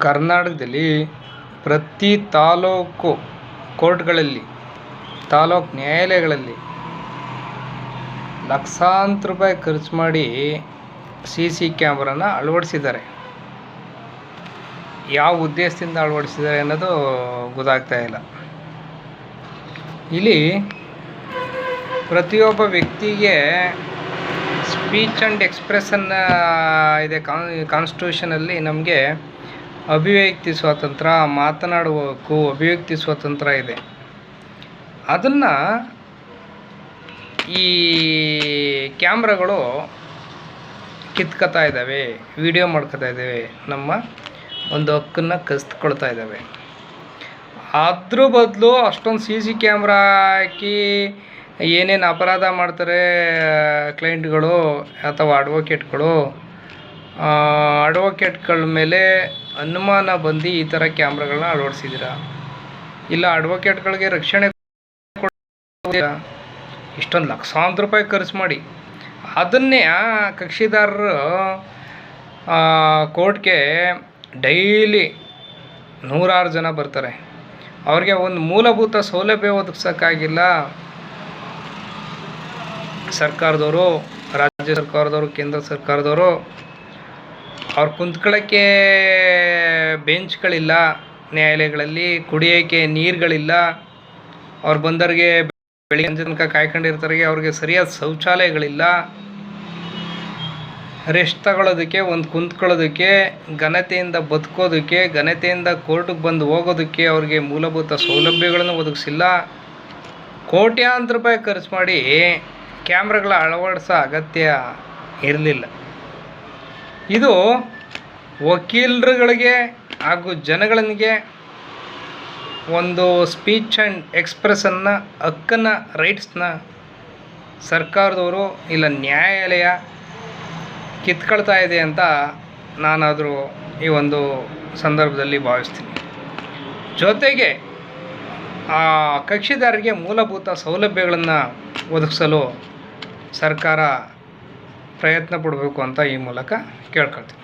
ಕರ್ನಾಟಕದಲ್ಲಿ ಪ್ರತಿ ತಾಲೂಕು ಕೋರ್ಟ್ಗಳಲ್ಲಿ, ತಾಲೂಕು ನ್ಯಾಯಾಲಯಗಳಲ್ಲಿ ಲಕ್ಷಾಂತರ ರೂಪಾಯಿ ಖರ್ಚು ಮಾಡಿ CC ಕ್ಯಾಮ್ರಾನ ಅಳವಡಿಸಿದ್ದಾರೆ. ಯಾವ ಉದ್ದೇಶದಿಂದ ಅಳವಡಿಸಿದ್ದಾರೆ ಅನ್ನೋದು ಗೊತ್ತಾಗ್ತಾ ಇಲ್ಲ. ಇಲ್ಲಿ ಪ್ರತಿಯೊಬ್ಬ ವ್ಯಕ್ತಿಗೆ ಸ್ಪೀಚ್ ಆ್ಯಂಡ್ ಎಕ್ಸ್ಪ್ರೆಷನ್ ಇದೆ. ಕಾನ್ಸ್ಟಿಟ್ಯೂಷನಲ್ಲಿ ನಮಗೆ ಅಭಿವ್ಯಕ್ತಿ ಸ್ವಾತಂತ್ರ್ಯ, ಮಾತನಾಡುವ ಹಕ್ಕು, ಅಭಿವ್ಯಕ್ತಿ ಸ್ವಾತಂತ್ರ್ಯ ಇದೆ. ಅದನ್ನು ಈ ಕ್ಯಾಮ್ರಾಗಳು ಕಿತ್ಕೊತಾ ಇದ್ದಾವೆ, ವಿಡಿಯೋ ಮಾಡ್ಕೊತಾ ಇದ್ದಾವೆ, ನಮ್ಮ ಒಂದು ಹಕ್ಕನ್ನು ಕಸಿದುಕೊಳ್ತಾ ಇದ್ದಾವೆ. ಅದ್ರ ಬದಲು ಅಷ್ಟೊಂದು CC ಕ್ಯಾಮ್ರಾ ಹಾಕಿ ಏನೇನು ಅಪರಾಧ ಮಾಡ್ತಾರೆ ಕ್ಲೈಂಟ್ಗಳು ಅಥವಾ ಅಡ್ವೊಕೇಟ್ಗಳ ಮೇಲೆ ಅನುಮಾನ ಬಂದು ಈ ಥರ ಕ್ಯಾಮ್ರಾಗಳನ್ನ ಅಳವಡಿಸಿದ್ದೀರಾ, ಇಲ್ಲ ಅಡ್ವೊಕೇಟ್ಗಳಿಗೆ ರಕ್ಷಣೆ ಇಷ್ಟೊಂದು ಲಕ್ಷಾಂತರ ರೂಪಾಯಿ ಖರ್ಚು ಮಾಡಿ ಅದನ್ನೇ ಕಕ್ಷಿದಾರರು ಕೋರ್ಟ್ಗೆ ಡೈಲಿ 100 ಜನ ಬರ್ತಾರೆ. ಅವ್ರಿಗೆ ಒಂದು ಮೂಲಭೂತ ಸೌಲಭ್ಯ ಒದಗಿಸೋಕ್ಕಾಗಿಲ್ಲ ಸರ್ಕಾರದವರು, ರಾಜ್ಯ ಸರ್ಕಾರದವರು, ಕೇಂದ್ರ ಸರ್ಕಾರದವರು. ಅವ್ರು ಕುಂತ್ಕೊಳ್ಳೋಕ್ಕೆ ಬೆಂಚ್ಗಳಿಲ್ಲ, ನ್ಯಾಯಾಲಯಗಳಲ್ಲಿ ಕುಡಿಯೋಕ್ಕೆ ನೀರುಗಳಿಲ್ಲ, ಅವ್ರು ಬಂದವ್ರಿಗೆ ಬೆಳಿಗ್ಗೆ ತನಕ ಕಾಯ್ಕೊಂಡಿರ್ತಾರೆ, ಅವ್ರಿಗೆ ಸರಿಯಾದ ಶೌಚಾಲಯಗಳಿಲ್ಲ, ರೆಸ್ಟ್ ತಗೊಳ್ಳೋದಕ್ಕೆ, ಒಂದು ಕುಂತ್ಕೊಳ್ಳೋದಕ್ಕೆ, ಘನತೆಯಿಂದ ಬದುಕೋದಕ್ಕೆ, ಘನತೆಯಿಂದ ಕೋರ್ಟಿಗೆ ಬಂದು ಹೋಗೋದಕ್ಕೆ ಅವ್ರಿಗೆ ಮೂಲಭೂತ ಸೌಲಭ್ಯಗಳನ್ನು ಒದಗಿಸಿಲ್ಲ. ಕೋಟ್ಯಾಂತರ ರೂಪಾಯಿ ಖರ್ಚು ಮಾಡಿ ಕ್ಯಾಮ್ರಾಗಳ ಅಳವಡಿಸೋ ಅಗತ್ಯ ಇರಲಿಲ್ಲ. ಇದು ವಕೀಲರುಗಳಿಗೆ ಹಾಗೂ ಜನಗಳಿಗೆ ಒಂದು ಸ್ಪೀಚ್ ಆ್ಯಂಡ್ ಎಕ್ಸ್ಪ್ರೆಷನ್ನ ಹಕ್ಕನ್ನು, ರೈಟ್ಸ್ನ ಸರ್ಕಾರದವರು ಇಲ್ಲ ನ್ಯಾಯಾಲಯ ಕಿತ್ಕೊಳ್ತಾ ಇದೆ ಅಂತ ನಾನಾದರೂ ಈ ಒಂದು ಸಂದರ್ಭದಲ್ಲಿ ಭಾವಿಸ್ತೀನಿ. ಜೊತೆಗೆ ಆ ಕಕ್ಷಿದಾರರಿಗೆ ಮೂಲಭೂತ ಸೌಲಭ್ಯಗಳನ್ನು ಒದಗಿಸಲು ಸರ್ಕಾರ ಪ್ರಯತ್ನ ಪಡಬೇಕು ಅಂತ ಈ ಮೂಲಕ ಕೇಳ್ಕೊಳ್ತೀನಿ.